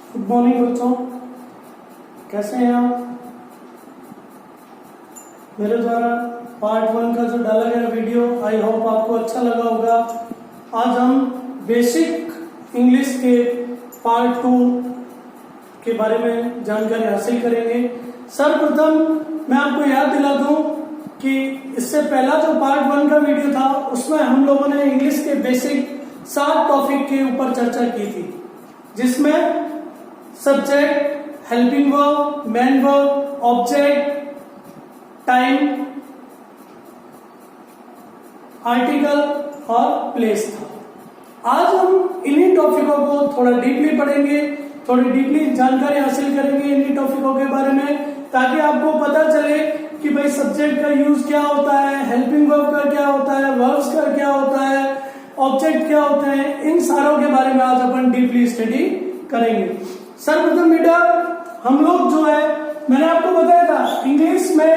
Good morning बच्चों, कैसे हैं आप? मेरे द्वारा पार्ट 1 का जो डाला गया वीडियो आई होप आपको अच्छा लगा होगा। आज हम बेसिक इंग्लिश के पार्ट 2 के बारे में जानकारी हासिल करेंगे। सर्वप्रथम मैं आपको याद दिला दूं कि इससे पहला जो पार्ट 1 का वीडियो था उसमें हम लोगों ने इंग्लिश के बेसिक 7 टॉपिक के ऊपर चर्चा की थी, जिसमें subject, helping verb, main verb, object, time, article और प्लेस था। आज हम इन्हीं टॉपिकों को थोड़ा डीपली पढ़ेंगे, थोड़ी डीपली जानकारी हासिल करेंगे इन्हीं टॉपिकों के बारे में, ताकि आपको पता चले कि भाई सब्जेक्ट का यूज क्या होता है, हेल्पिंग वर्ब का क्या होता है, वर्ब्स का क्या होता है, ऑब्जेक्ट क्या होते हैं। इन सारों के बारे में आज अपन डीपली स्टडी करेंगे। सर्वप्रथम बेटा हम लोग जो है, मैंने आपको बताया था इंग्लिश में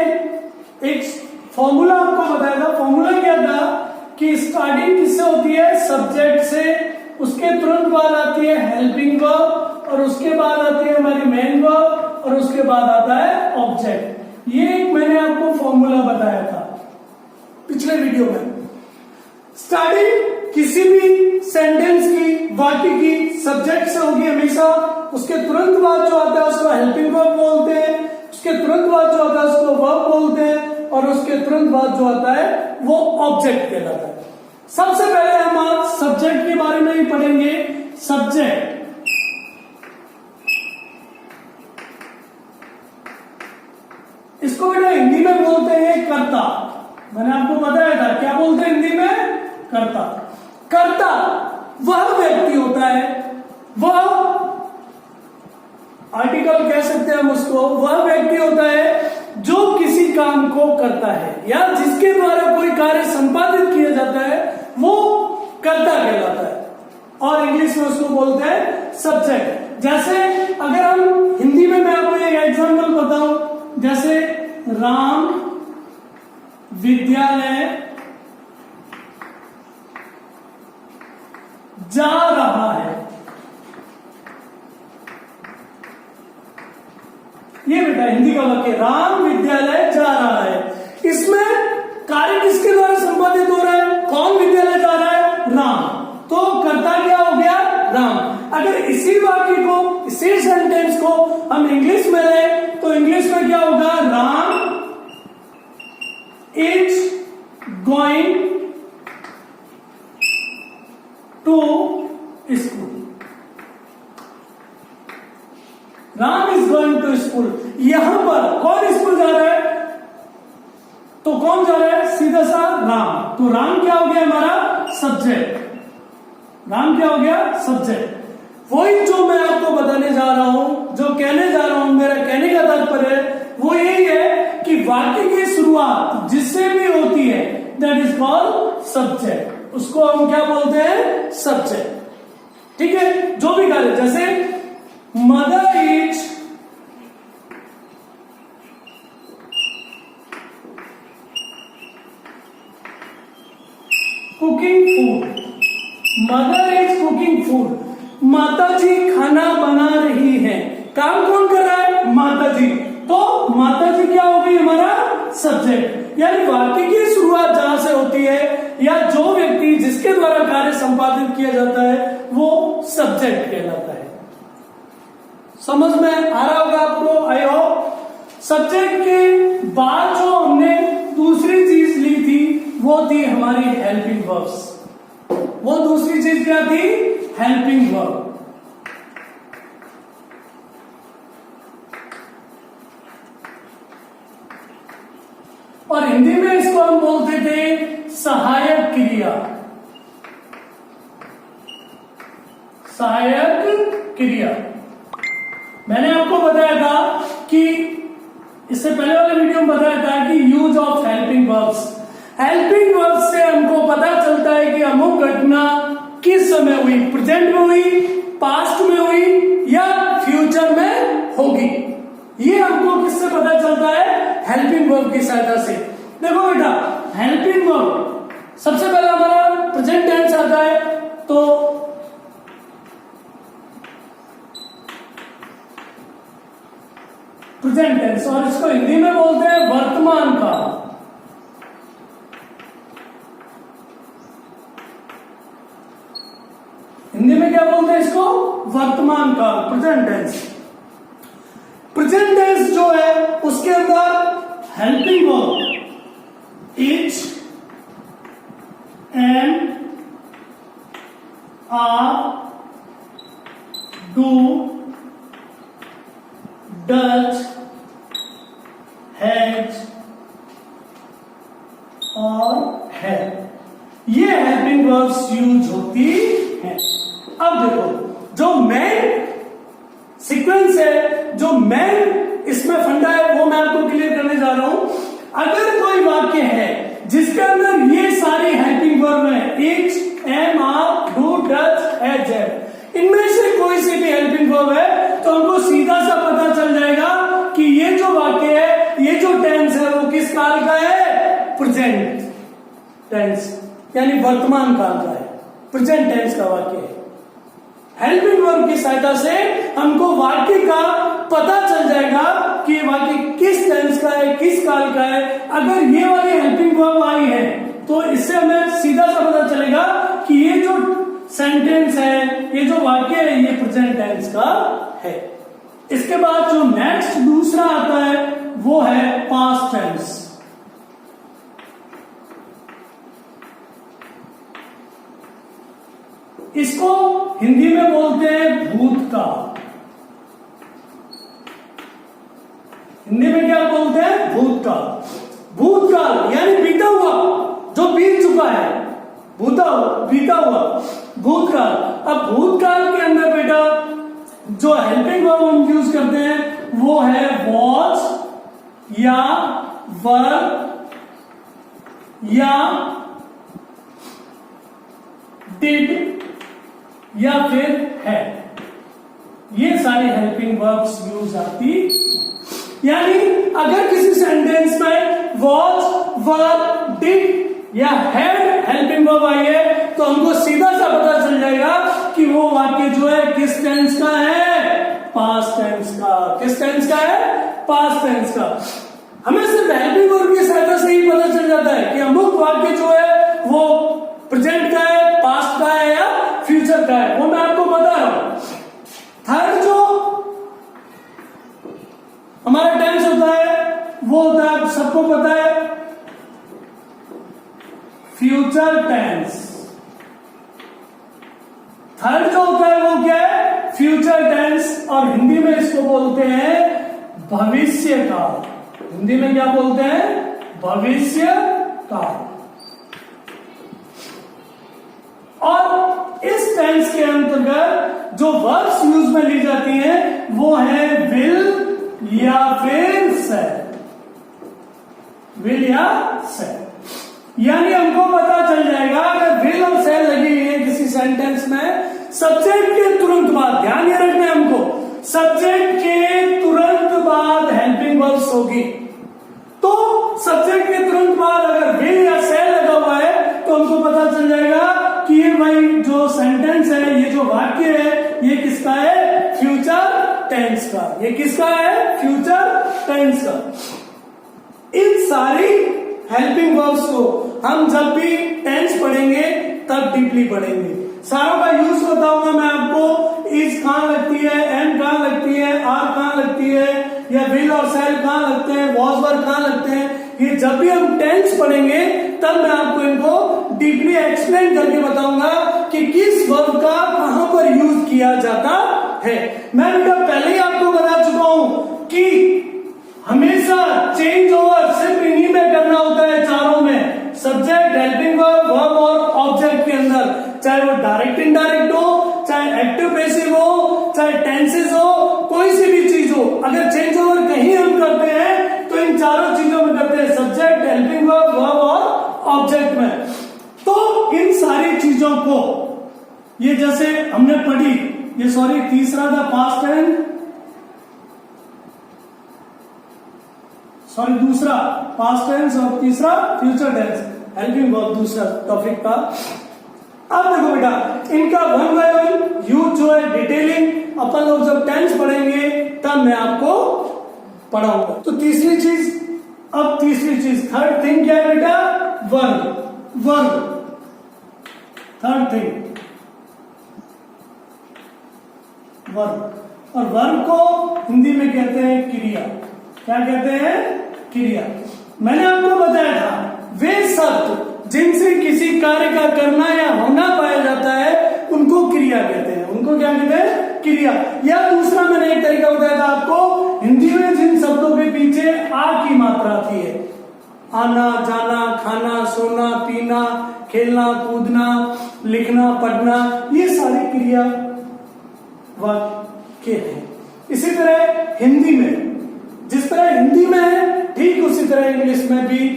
एक फॉर्मूला आपको बताया था। फॉर्मूला क्या था कि स्टार्टिंग किससे होती है? सब्जेक्ट से, उसके तुरंत बाद आती है हेल्पिंग वर्ब और उसके बाद आती है हमारी मेन वर्ब और उसके बाद आता है ऑब्जेक्ट। ये एक मैंने आपको फॉर्मूला बताया था पिछले वीडियो में। स्टार्टिंग किसी भी सेंटेंस की, वाक्य की सब्जेक्ट से होगी हमेशा। उसके तुरंत बाद जो आता है उसको हेल्पिंग वर्ब बोलते हैं, उसके तुरंत बाद जो आता है उसको वर्ब बोलते हैं और उसके तुरंत बाद जो आता है वो ऑब्जेक्ट कहलाता है। सबसे पहले हम आज सब्जेक्ट के बारे में ही पढ़ेंगे। सब्जेक्ट इसको बेटा हिंदी में बोलते हैं कर्ता। मैंने आपको बताया था क्या बोलते हैं हिंदी में? कर्ता। कर्ता वह व्यक्ति होता है, वह आर्टिकल कह सकते हैं हम उसको, वह व्यक्ति होता है जो किसी काम को करता है या जिसके द्वारा कोई कार्य संपादित किया जाता है वो कर्ता कहलाता है, और इंग्लिश में उसको बोलते हैं सब्जेक्ट। जैसे अगर हम हिंदी में मैं आपको एक एग्जांपल बताऊं, जैसे राम विद्यालय जा रहा है, ये बेटा हिंदी का वाक्य, राम विद्यालय जा रहा है। इसमें कार्य किसके द्वारा संपादित हो रहा है? कौन विद्यालय जा रहा है? राम। तो कर्ता क्या हो गया? राम। अगर इसी वाक्य को, इसी सेंटेंस को हम इंग्लिश में लें तो इंग्लिश में क्या होगा? Ram is going to school. Ram is going to school. यहां पर कौन स्कूल जा रहा है? तो कौन जा रहा है? सीधा सा राम। तो राम क्या हो गया हमारा? सब्जेक्ट। राम क्या हो गया? सब्जेक्ट। वही जो मैं आपको बताने जा रहा हूं, जो कहने जा रहा हूं, मेरा कहने का तात्पर्य वो यही है कि वाक्य की शुरुआत जिससे भी होती है दैट इज कॉल्ड सब्जेक्ट। उसको हम क्या बोलते हैं? सब्जेक्ट। ठीक है, जो भी कार्य, जैसे mother is cooking food. Mother is cooking food. माता जी खाना बना रही है। काम कौन कर रहा है? माता जी। तो माता जी क्या होगी? हमारा सब्जेक्ट। यानी वाक्य की शुरुआत जहां से होती है या जो व्यक्ति जिसके द्वारा कार्य संपादित किया जाता है वो सब्जेक्ट कहलाता है। समझ में आ रहा होगा आपको? I hope. सब्जेक्ट के बाद जो हमने दूसरी चीज ली थी वो थी हमारी हेल्पिंग वर्ब्स। वो दूसरी चीज क्या थी? Helping verb. और हिंदी में इसको हम बोलते थे सहायक क्रिया। सहायक क्रिया। मैंने आपको बताया था कि इससे पहले वाले वीडियो में बताया था कि use of helping verbs. Helping verbs से हमको पता चलता है कि अमुक घटना किस समय हुई, प्रेजेंट में हुई, पास्ट में हुई या फ्यूचर में होगी। ये हमको किससे पता चलता है? हेल्पिंग वर्ब की सहायता से। देखो बेटा, हेल्पिंग वर्ब सबसे पहले हमारा प्रेजेंट टेंस आता है, तो प्रेजेंट टेंस, और इसको हिंदी में बोलते हैं वर्तमान काल। हिंदी में क्या बोलते हैं इसको? वर्तमान काल, प्रेजेंट टेंस। प्रेजेंट टेंस जो है उसके अंदर helping verb is, am, are, do, does, has और है, ये हेल्पिंग वर्ब्स यूज होती हैं। अब देखो, जो मेन सीक्वेंस है, जो मेन इसमें फंडा है, वो मैं आपको क्लियर करने जा रहा हूं। अगर कोई वाक्य है जिसके अंदर ये सारी हेल्पिंग वर्ब है, is, am, are, do, does, has, है, इनमें से कोई सी भी हेल्पिंग वर्ब है, तो हमको सीधा सा पता चल जाएगा कि ये जो वाक्य है, ये जो टेंस है, वो किस काल का है? प्रेजेंट टेंस, यानी वर्तमान काल का है, प्रेजेंट टेंस का वाक्य है। हेल्पिंग वर्ब की सहायता से हमको वाक्य का पता चल जाएगा कि ये वाक्य किस टेंस का है, किस काल का है। अगर ये वाली हेल्पिंग वर्ब आई है तो इससे हमें सीधा सा पता चलेगा कि ये जो सेंटेंस है, ये जो वाक्य है, ये प्रेजेंट टेंस का है। इसके बाद जो नेक्स्ट दूसरा आता है वो है पास्ट टेंस। इसको हिंदी में बोलते हैं भूतकाल। हिंदी में क्या बोलते हैं? भूतकाल। भूतकाल यानी बीता हुआ, जो बीत चुका है, बीता हुआ भूतकाल। अब भूतकाल के अंदर बेटा जो हेल्पिंग वर्ब हम यूज करते हैं वो है वॉज या वर या डिड या फिर है। ये सारी हेल्पिंग वर्ब्स यूज आती। यानी अगर किसी सेंटेंस में वॉज, वर, डिड या हैड हेल्पिंग वर्ब आई है तो हमको सीधा सा पता चल जाएगा कि वो वाक्य जो है किस टेंस का है? पास्ट टेंस का। किस टेंस का है? पास्ट टेंस का। हमें सिर्फ हेल्पिंग वर्ब की सहायता से ही पता चल जाता है कि अमुक वाक्य जो है वो प्रेजेंट का है, पास्ट का है या फ्यूचर का है, वो मैं आपको बता रहा हूं। थर्ड जो हमारा टेंस होता है वो होता है, सबको पता है, फ्यूचर टेंस। थर्ड जो होता है वो क्या है? Future tense. और हिंदी में इसको बोलते हैं भविष्य काल। हिंदी में क्या बोलते हैं? भविष्य काल। और इस टेंस के अंतर्गत जो वर्ब्स यूज में ली जाती हैं वो है विल या फिर सेड। विल या सेड। यानी हमको पता चल जाएगा अगर विल और सेड लगी हुई है किसी सेंटेंस में, सब्जेक्ट के तुरंत बाद, ध्यान ये रखना है हमको, सब्जेक्ट के तुरंत बाद हेल्पिंग वर्ब्स होगी। तो सब्जेक्ट के तुरंत बाद अगर विल या सेड लगा हुआ है तो हमको पता चल जाएगा कि ये भाई जो सेंटेंस है, ये जो वाक्य है, ये किसका है? फ्यूचर टेंस का। ये किसका है? फ्यूचर टेंस का। इन सारी हेल्पिंग वर्ब्स को हम जब भी टेंस पढ़ेंगे तब डीपली पढ़ेंगे। सारों का यूज बताऊंगा मैं आपको। इज कहां लगती है, एम कहां लगती है, आर कहां लगती है, या विल और सेल कहां लगते हैं, वॉज वर कहां लगते हैं। ये जब भी हम टेंस पढ़ेंगे तब मैं आपको इनको डीपली एक्सप्लेन करके बताऊंगा कि किस वर्ब का कहां पर यूज किया जाता है। मैं बेटा पहले ही आपको बता चुका हूं कि हमेशा चेंज ओवर सिर्फ इन्हीं में करना होता है, चारों में, सब्जेक्ट, हेल्पिंग वर्ब, वर्ब और ऑब्जेक्ट के अंदर, चाहे वो डायरेक्ट इनडायरेक्ट हो, चाहे एक्टिव पैसिव हो, चाहे टेंसेस हो, कोई सी भी चीज हो, अगर चेंज ओवर कहीं हम करते हैं तो इन चारों चीजों में करते हैं, सब्जेक्ट, हेल्पिंग वर्ब, वर्ब और ऑब्जेक्ट में। तो इन सारी चीजों को ये जैसे हमने पढ़ी, ये सॉरी तीसरा था पास्ट टेंस, सॉरी दूसरा पास्ट टेंस और तीसरा फ्यूचर टेंस, हेल्पिंग वर्ब दूसरा टॉपिक का। अब देखो बेटा इनका वन बाय वन यूज जो है डिटेलिंग अपन लोग जब टेंस पढ़ेंगे तब मैं आपको पढ़ाऊंगा। तो तीसरी चीज थर्ड थिंग क्या है बेटा? वर्ब। थर्ड थिंग वर्ब, और वर्ब को हिंदी में कहते हैं क्रिया। क्या कहते हैं? क्रिया। मैंने आपको बताया था वे शब्द जिनसे किसी कार्य का करना या होना पाया जाता है उनको क्रिया कहते हैं। उनको क्या कहते हैं? क्रिया। या दूसरा मैंने एक तरीका बताया था आपको, हिंदी में जिन शब्दों के पीछे आ की मात्रा आती है, आना, जाना, खाना, सोना, पीना, खेलना, कूदना, लिखना, पढ़ना, ये सारी क्रिया वाक्य है। इसी तरह हिंदी में, जिस तरह हिंदी में है ठीक उसी तरह इंग्लिश में भी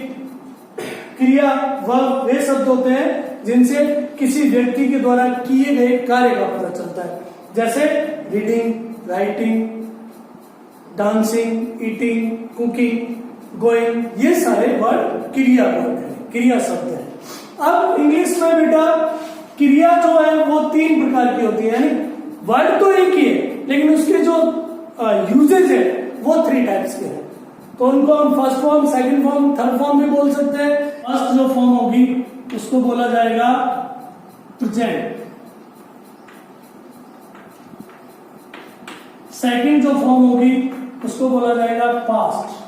क्रिया वर्ब वे शब्द होते हैं जिनसे किसी व्यक्ति के द्वारा किए गए कार्य का पता चलता है। जैसे reading, writing, dancing, eating, cooking, going, ये सारे वर्ड क्रिया वर्ड है, क्रिया शब्द है। अब इंग्लिश में बेटा क्रिया जो है वो 3 प्रकार की होती है। वर्ड तो एक ही है लेकिन उसके जो यूजेज है वो 3 टाइप्स के हैं। तो उनको हम first form, second form, third form भी बोल सकते हैं। फर्स्ट जो फॉर्म होगी उसको बोला जाएगा प्रेजेंट, सेकंड जो फॉर्म होगी उसको बोला जाएगा पास्ट,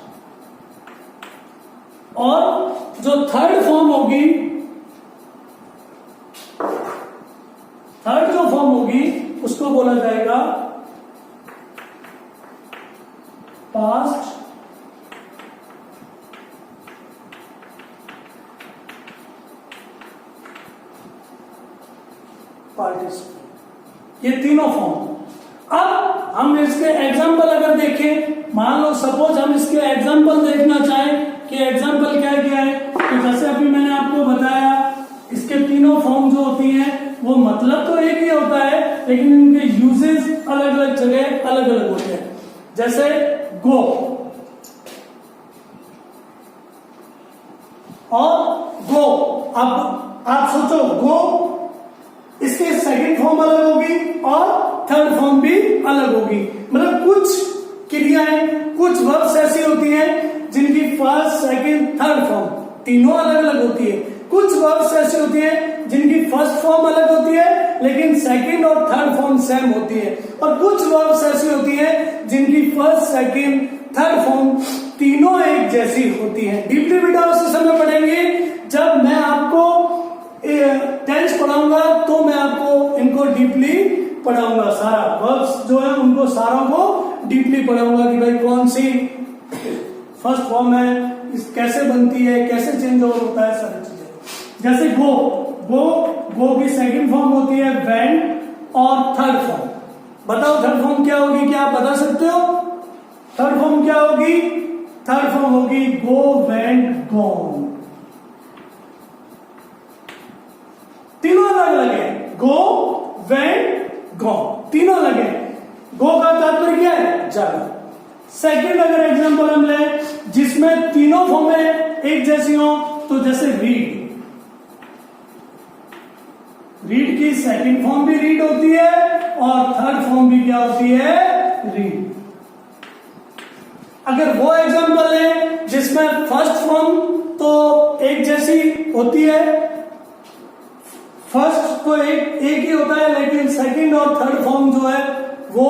और जो थर्ड फॉर्म होगी, थर्ड जो फॉर्म होगी उसको बोला जाएगा पास्ट पार्टिसिपल। ये तीनों फॉर्म। अब हम इसके एग्जाम्पल अगर देखें, मान लो सपोज हम इसके एग्जाम्पल देखना चाहें कि एग्जाम्पल क्या क्या है, तो जैसे अभी मैंने आपको बताया इसके तीनों फॉर्म जो होती हैं वो मतलब तो एक ही होता है लेकिन इनके यूजेस अलग अलग जगह अलग अलग होते हैं। जैसे गो और गो, अब आप सोचो गो, इसकी सेकंड फॉर्म अलग होगी और थर्ड फॉर्म भी अलग होगी। मतलब कुछ क्रियाएं, कुछ वर्ब्स ऐसी होती हैं जिनकी फर्स्ट, सेकंड, थर्ड फॉर्म तीनों अलग अलग होती है। कुछ वर्ब्स ऐसी होती हैं जिनकी फर्स्ट फॉर्म अलग होती है लेकिन सेकंड और थर्ड फॉर्म सेम होती है, और कुछ वर्ब्स ऐसी होती हैं जिनकी फर्स्ट, सेकंड, थर्ड फॉर्म तीनों एक जैसी होती है। डीपली बेटा उस समय पढ़ेंगे जब मैं आपको टेंस पढ़ाऊंगा, तो मैं आपको इनको डीपली पढ़ाऊंगा। सारा वर्ब्स जो है उनको सारों को डीपली पढ़ाऊंगा कि भाई कौन सी फर्स्ट फॉर्म है, कैसे बनती है, कैसे चेंज ओवर होता है, सारी चीजें। जैसे गो की सेकंड फॉर्म होती है वेंट, और थर्ड फॉर्म बताओ थर्ड फॉर्म क्या होगी? क्या आप बता सकते हो? थर्ड फॉर्म क्या होगी? थर्ड फॉर्म होगी गो, वेंट, गॉन। तीनों अलग अलग है, गो, वेंट, गॉन, तीनों अलग है। गो का तात्पर्य क्या है? जाना। सेकंड अगर एग्जांपल हम ले जिसमें तीनों फॉर्में एक जैसी हो, तो जैसे रीड की सेकंड फॉर्म भी रीड होती है और थर्ड फॉर्म भी क्या होती है? रीड। अगर वो एग्जांपल है जिसमें फर्स्ट फॉर्म तो एक जैसी होती है, फर्स्ट तो एक ही होता है लेकिन सेकंड और थर्ड फॉर्म जो है वो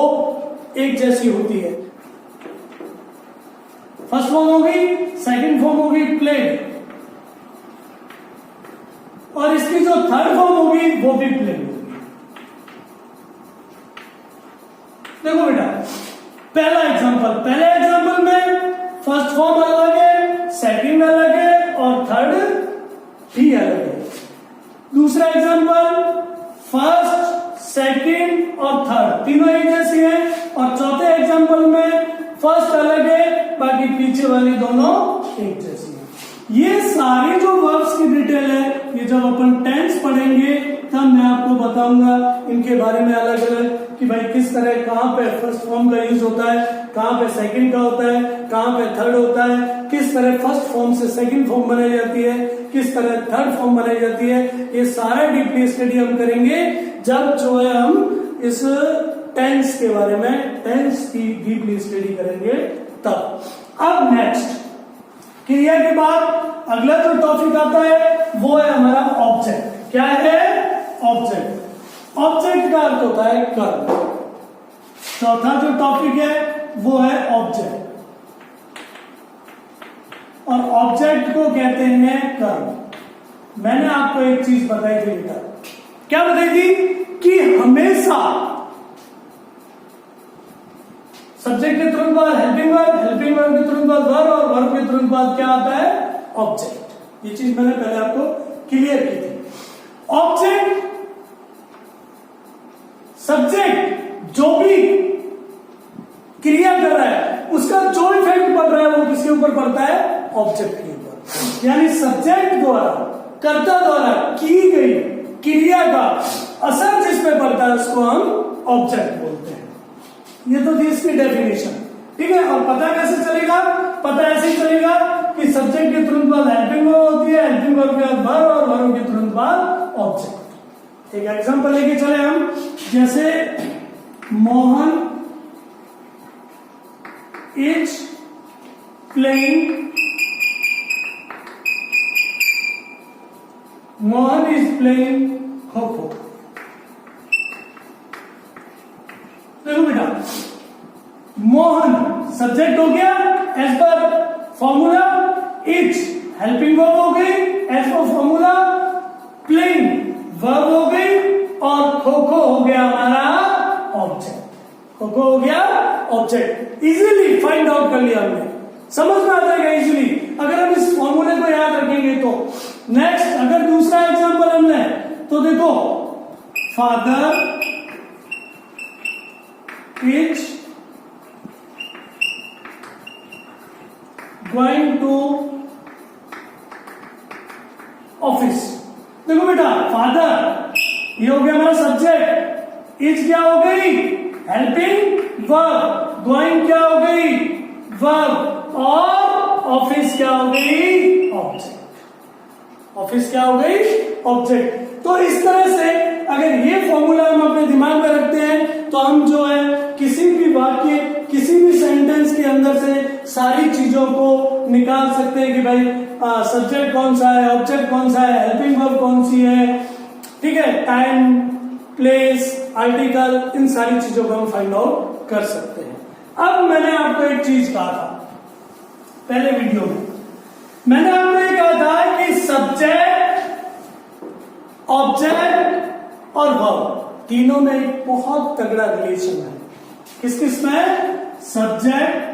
एक जैसी होती है। फर्स्ट फॉर्म होगी, सेकंड फॉर्म होगी प्लेड, और इसकी जो थर्ड फॉर्म होगी वो भी प्लेड होगी। देखो बेटा पहले एग्जांपल में फर्स्ट फॉर्म अलग है, सेकंड अलग है और थर्ड भी अलग है। दूसरा एग्जांपल फर्स्ट, सेकंड और थर्ड तीनों एक जैसी है, और चौथे एग्जांपल में फर्स्ट अलग है बाकी पीछे वाली दोनों एक जैसी है। ये सारी जो वर्ब्स की डिटेल है ये जब अपन टेंस पढ़ेंगे तब मैं आपको बताऊंगा इनके बारे में अलग अलग कि भाई किस तरह कहां पे फर्स्ट फॉर्म का यूज होता है, कहां पे सेकंड का होता है, कहां पे थर्ड होता है, किस तरह फर्स्ट फॉर्म से सेकंड फॉर्म बनाई जाती है, किस तरह थर्ड फॉर्म बनाई जाती है। ये सारा डीपली स्टडी हम करेंगे जब जो है हम इस टेंस के बारे में, टेंस की डीपली स्टडी करेंगे तब। अब नेक्स्ट क्रिया के बाद अगला जो टॉपिक आता है वो है हमारा ऑब्जेक्ट। क्या है? ऑब्जेक्ट। ऑब्जेक्ट का अर्थ होता है कर्म। चौथा जो टॉपिक है वो है ऑब्जेक्ट, और ऑब्जेक्ट को कहते हैं कर्म। मैंने आपको एक चीज बताई थी बेटा, क्या बताई थी? कि हमेशा सब्जेक्ट के तुरंत बाद हेल्पिंग वर्ब, हेल्पिंग वर्ब के तुरंत बाद वर्ब, और वर्ब के तुरंत बाद क्या आता है? ऑब्जेक्ट। ये चीज मैंने पहले आपको क्लियर की थी। ऑब्जेक्ट, सब्जेक्ट जो भी क्रिया कर रहा है उसका जो इफेक्ट पड़ रहा है वो किसके ऊपर पड़ता है? ऑब्जेक्ट के ऊपर। यानी सब्जेक्ट द्वारा, कर्ता द्वारा की गई क्रिया का असर जिस पे पड़ता है उसको हम ऑब्जेक्ट बोलते हैं। ये तो थी इसकी डेफिनेशन, ठीक है। और पता कैसे चलेगा? पता ऐसे ही चलेगा कि सब्जेक्ट के तुरंत बाद हेल्पिंग वर्ब होती है, हेल्पिंग वर्ब के बाद वर्ब, और वर्ब के तुरंत बाद ऑब्जेक्ट। एक एग्जांपल लेके चले हम, जैसे Mohan is playing, Mohan is playing खो-खो। देखो बेटा, मोहन सब्जेक्ट हो गया as per formula, is helping verb हो गई as per formula, playing verb हो गई, और खो-खो हो गया हमारा ऑब्जेक्ट। खो-खो हो गया ऑब्जेक्ट। इजीली फाइंड आउट कर लिया हमने, समझ में आ जाएगा इजीली अगर हम इस फॉर्मूले को याद रखेंगे तो। नेक्स्ट अगर दूसरा एग्जांपल हमने तो देखो, father is going to office. देखो बेटा, फादर ये हो गया हमारा सब्जेक्ट, इज क्या हो गई? हेल्पिंग वर्ब, गोइंग क्या हो गई? वर्ब, और ऑफिस क्या हो गई? ऑब्जेक्ट। ऑफिस क्या हो गई? ऑब्जेक्ट। तो इस तरह से अगर ये फॉर्मूला हम अपने दिमाग में रखते हैं तो हम जो है किसी भी वाक्य, किसी भी सेंटेंस के अंदर से सारी चीजों को निकाल सकते हैं कि भाई सब्जेक्ट कौन सा है, ऑब्जेक्ट कौन सा है, हेल्पिंग वर्ब कौन सी है, ठीक है, टाइम, प्लेस, आर्टिकल, इन सारी चीजों को हम फाइंड आउट कर सकते हैं। अब मैंने आपको एक चीज कहा था पहले वीडियो में, मैंने आपको ये कहा था कि सब्जेक्ट, ऑब्जेक्ट और वर्ब तीनों में एक बहुत तगड़ा रिलेशन है। किस किस में? सब्जेक्ट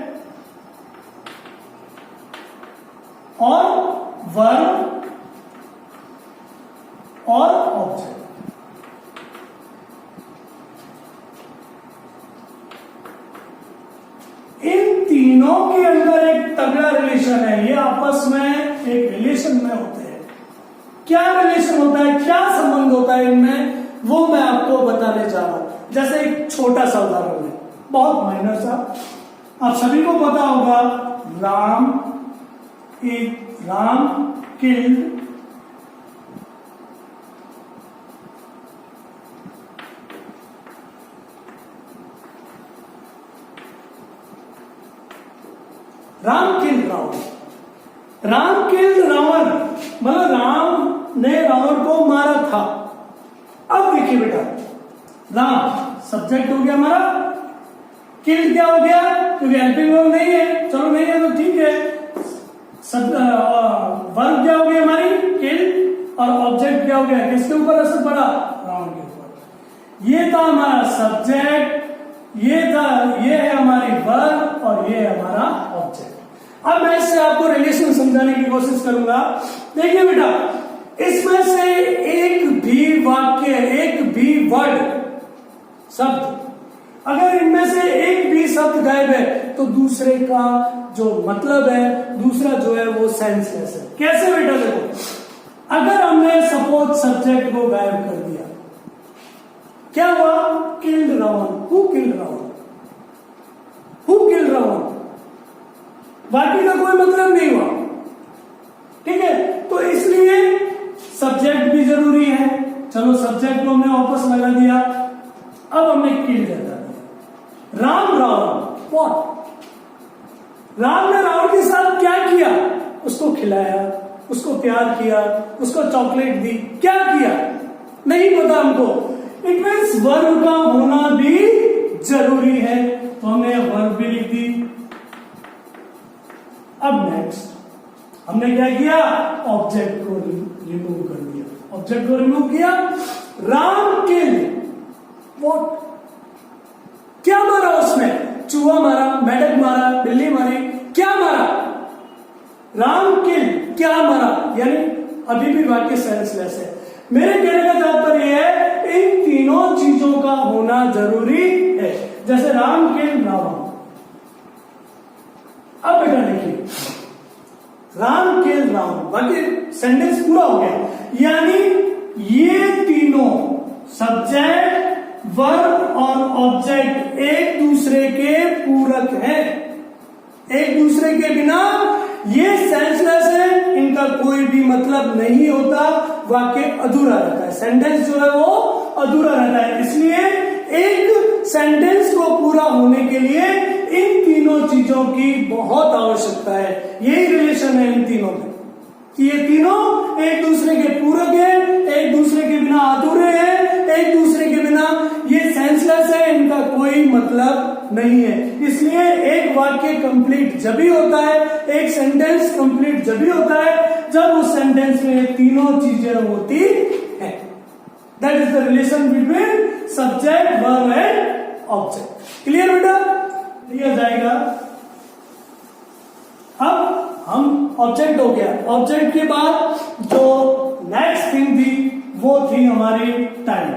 और वर्ब और ऑब्जेक्ट। इन तीनों के अंदर एक तगड़ा रिलेशन है, ये आपस में एक रिलेशन में होते हैं। क्या रिलेशन होता है, क्या संबंध होता है इनमें, वो मैं आपको बताने जा रहा हूं। जैसे एक छोटा सा उदाहरण है, बहुत माइनर सा, आप सभी को पता होगा, राम किल्ड रावण। राम किल्ड रावण मतलब राम ने रावण को मारा था। अब देखिए बेटा, राम सब्जेक्ट हो गया हमारा, किल्ड क्या हो गया? क्योंकि हेल्पिंग वर्ब नहीं है, चलो नहीं है तो ठीक है, वर्ब क्या हो गया हमारी? किल्ड, और ऑब्जेक्ट क्या हो गया? किसके ऊपर असर पड़ा? रावण के ऊपर। ये था हमारा सब्जेक्ट, ये है हमारी वर्ब, और ये है हमारा ऑब्जेक्ट। अब मैं इससे आपको रिलेशन समझाने की कोशिश करूंगा। देखिए बेटा, इसमें से एक भी वाक्य, एक भी वर्ड, शब्द, अगर इनमें से एक भी शब्द गायब है तो दूसरे का जो मतलब है, दूसरा जो है वो सेंसलेस है। कैसे बेटा? देखो, अगर हमने सपोज सब्जेक्ट को गायब कर दिया, क्या हुआ? Killed Ravana. Who killed Ravana? Who killed Ravana? वाक्य का कोई मतलब नहीं हुआ, ठीक है। तो इसलिए सब्जेक्ट भी जरूरी है। चलो सब्जेक्ट को हमने वापस लगा दिया, अब हमने किल्ड लगा दिया। राम रावण, व्हाट? राम ने रावण के साथ क्या किया? उसको खिलाया, उसको प्यार किया, उसको चॉकलेट दी, क्या किया नहीं पता हमको। इट मीन्स वर्ब का होना भी जरूरी है, तो हमने वर्ब भी लिख दी। अब नेक्स्ट हमने क्या किया? ऑब्जेक्ट को रिमूव कर दिया। ऑब्जेक्ट को रिमूव किया। राम किल व्हाट? क्या मारा उसने? चूहा मारा, मेढक मारा, बिल्ली मारी, क्या मारा? राम किल क्या मारा, यानी अभी भी वाक्य सेंसलेस है। मेरे कहने का तात्पर्य है इन तीनों चीजों का होना जरूरी है। जैसे राम किल रावण। अब बेटा देखिए, राम किल रावण, बाकी सेंटेंस पूरा हो गया। यानी ये तीनों सब्जेक्ट, वर्ब और ऑब्जेक्ट एक दूसरे के पूरक हैं। एक दूसरे के बिना ये सेंसलेस है, इनका कोई भी मतलब नहीं होता, वाक्य अधूरा रहता है, सेंटेंस जो है वो अधूरा रहता है। इसलिए एक सेंटेंस को पूरा होने के लिए इन तीनों चीजों की बहुत आवश्यकता है। यही रिलेशन है इन तीनों में कि ये तीनों एक दूसरे के पूरक हैं, एक दूसरे के बिना अधूरे हैं, एक दूसरे के बिना ये सेंसलेस है, इनका कोई मतलब नहीं है। इसलिए एक वाक्य कंप्लीट जब भी होता है, एक सेंटेंस कंप्लीट जब भी होता है जब उस सेंटेंस में ये तीनों चीजें होती है। That is the relation between subject, verb and object. Clear बेटा? दिया जाएगा। अब हम ऑब्जेक्ट हो गया। ऑब्जेक्ट के बाद जो नेक्स्ट थिंग थी वो थी हमारी टाइम।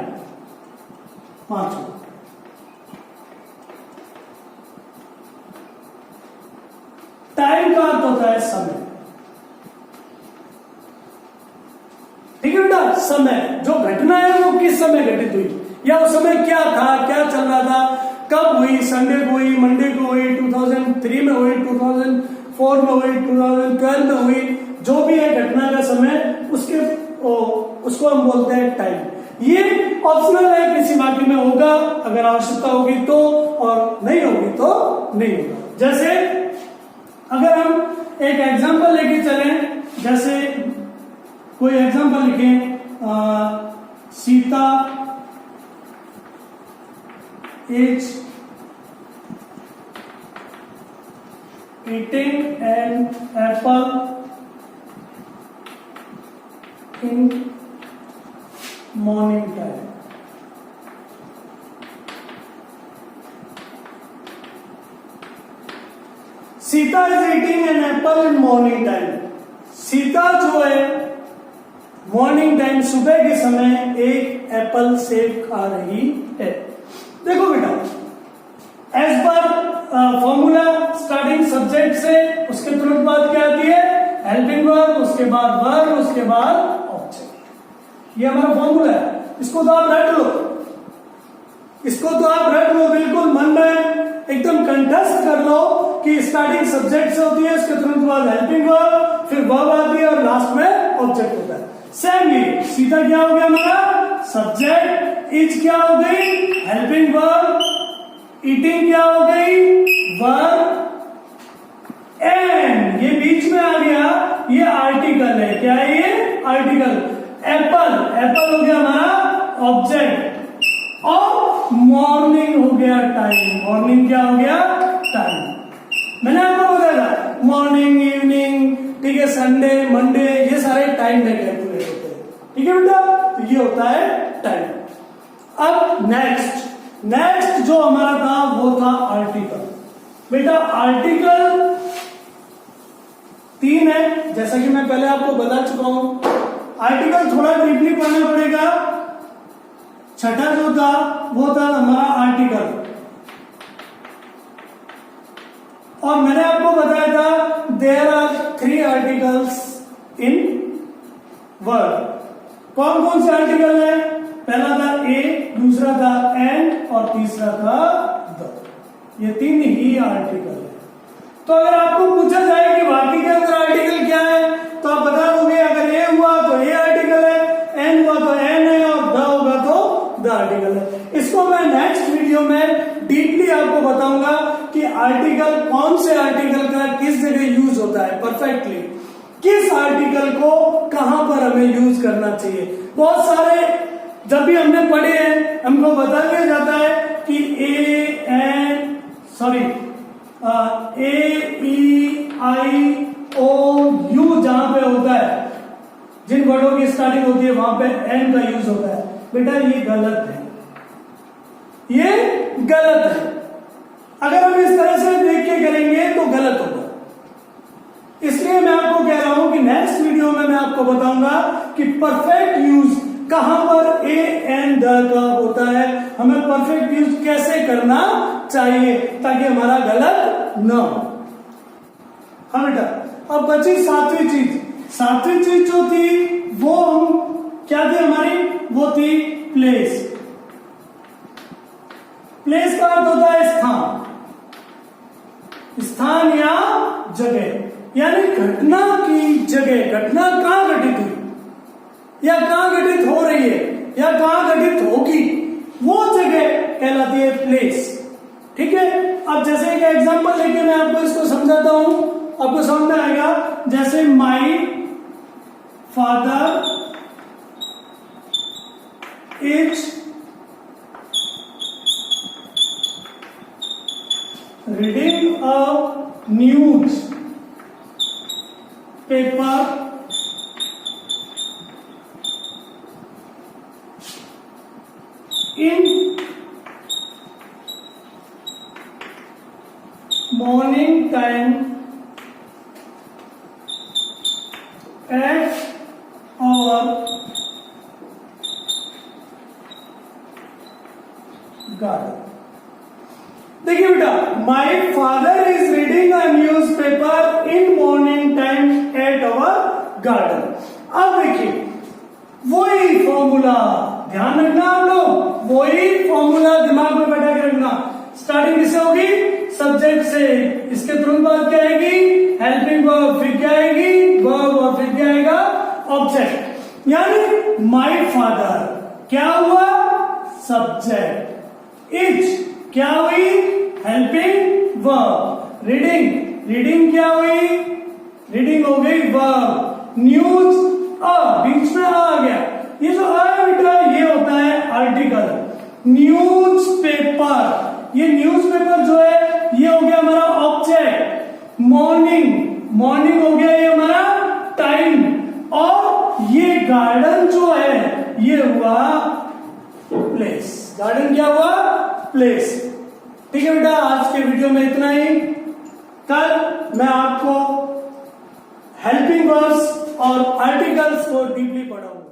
पांचवा टाइम का अर्थ होता है समय। ठीक है बेटा? समय, जो घटना है वो किस समय घटित हुई, या उस समय क्या था, क्या चल रहा था, कब हुई, संडे को हुई, मंडे को हुई, 2003 में हुई, 2004 में हुई, 2012 में हुई, जो भी है घटना का समय, उसको हम बोलते हैं टाइम। ये ऑप्शनल है, किसी वाक्य में होगा अगर आवश्यकता होगी तो, और नहीं होगी तो नहीं होगा। जैसे अगर हम एक एग्जांपल लेके चलें, जैसे कोई एग्जांपल लिखें, Sita is eating an apple in morning time. Sita is eating an apple in morning time. Sita जो है मॉर्निंग टाइम, सुबह के समय एक एप्पल सेब खा रही है। देखो बेटा, as per formula starting subject से, उसके तुरंत बाद क्या आती है? हेल्पिंग वर्ब, उसके बाद वर्ब, उसके बाद ऑब्जेक्ट। ये हमारा फॉर्मूला है, इसको तो आप रट लो, इसको तो आप रट लो, बिल्कुल मन में एकदम कंठस्थ कर लो कि स्टार्टिंग सब्जेक्ट से होती है, उसके तुरंत बाद हेल्पिंग वर्ब, फिर वर्ब आती है और लास्ट में ऑब्जेक्ट होता है। सेम ही सीता क्या हो गया हमारा? सब्जेक्ट, इज क्या हो गई? हेल्पिंग वर्ब, ईटिंग क्या हो गई? वर्ब, एंड ये बीच में आ गया, ये आर्टिकल है। क्या है ये? आर्टिकल। एप्पल, एप्पल हो गया हमारा ऑब्जेक्ट, और मॉर्निंग हो गया टाइम। मॉर्निंग क्या हो गया? टाइम। मैंने आपको बताया था मॉर्निंग, इवनिंग, ठीक है, संडे, मंडे, ये सारे टाइम में कैलकुलेट होते हैं। ठीक है बेटा? तो ये होता है टाइम। अब नेक्स्ट जो हमारा था वो था आर्टिकल। बेटा आर्टिकल 3 है, जैसा कि मैं पहले आपको बता चुका हूं। आर्टिकल थोड़ा डीपली पढ़ना पड़ेगा। छठा जो था वो था हमारा आर्टिकल, और मैंने आपको बताया था there are 3 articles in word. कौन कौन से आर्टिकल है? पहला था ए, दूसरा था एंड, और तीसरा था द। ये 3 ही आर्टिकल है। तो अगर आपको पूछा जाए कि वाक्य के अंदर आर्टिकल क्या है, तो आप बता दोगे अगर ए हुआ तो ए आर्टिकल है, एन हुआ तो एन है, और द होगा तो द आर्टिकल है। इसको मैं नेक्स्ट वीडियो में डीपली आपको बताऊंगा कि आर्टिकल कौन से आर्टिकल का किस जगह यूज होता है परफेक्टली, किस आर्टिकल को कहां पर हमें यूज करना चाहिए। बहुत सारे जब भी हमने पढ़े हैं हमको बता दिया जाता है कि AEIOU जहां पे होता है, जिन वर्डों की स्टार्टिंग होती है वहां पे एन का यूज होता है। बेटा ये गलत है, ये गलत है। अगर हम इस तरह से देख के करेंगे तो गलत होगा। इसलिए मैं आपको कह रहा हूं कि नेक्स्ट वीडियो में मैं आपको बताऊंगा कि परफेक्ट यूज कहां पर ए एन द का होता है, हमें परफेक्ट यूज कैसे करना चाहिए ताकि हमारा गलत न हो। हाँ बेटा, अब बची सातवीं चीज। सातवीं चीज जो थी वो हम क्या थी हमारी, वो थी प्लेस। प्लेस का अर्थ होता है स्थान, स्थान या जगह, यानी घटना की जगह। घटना कहां घटित हुई या कहां घटित हो रही है या कहां घटित होगी, वो जगह कहलाती है प्लेस। ठीक है, अब जैसे एक एग्जांपल लेके मैं आपको इसको समझाता हूं, आपको समझ में आएगा। जैसे my father is reading a news paper in morning time at our garden। देखिए बेटा, my father is reading a news paper in morning time at our garden. अब देखिए वही फॉर्मूला, ध्यान रखना आप लोग, वही फॉर्मूला दिमाग में बैठा के रखना। स्टार्टिंग किससे होगी, सब्जेक्ट से। इसके तुरंत बाद क्या आएगी, हेल्पिंग वर्ब, फिर क्या आएगी, वर्ब, और फिर क्या आएगा, ऑब्जेक्ट। यानी माई फादर क्या हुआ, सब्जेक्ट। इज क्या हुई, हेल्पिंग वर्ब। रीडिंग, रीडिंग क्या हुई, रीडिंग हो गई वर्ब। न्यूज, बीच में आ गया, ये जो है बेटा ये होता है आर्टिकल। न्यूज़पेपर, ये न्यूज़पेपर जो है ये हो गया हमारा ऑब्जेक्ट। मॉर्निंग, मॉर्निंग हो गया ये हमारा टाइम, और ये गार्डन जो है ये हुआ प्लेस। गार्डन क्या हुआ, प्लेस। ठीक है बेटा, आज के वीडियो में इतना ही। कल मैं आपको हेल्पिंग वर्ब्स और आर्टिकल्स को डीपली पढ़ाऊंगा।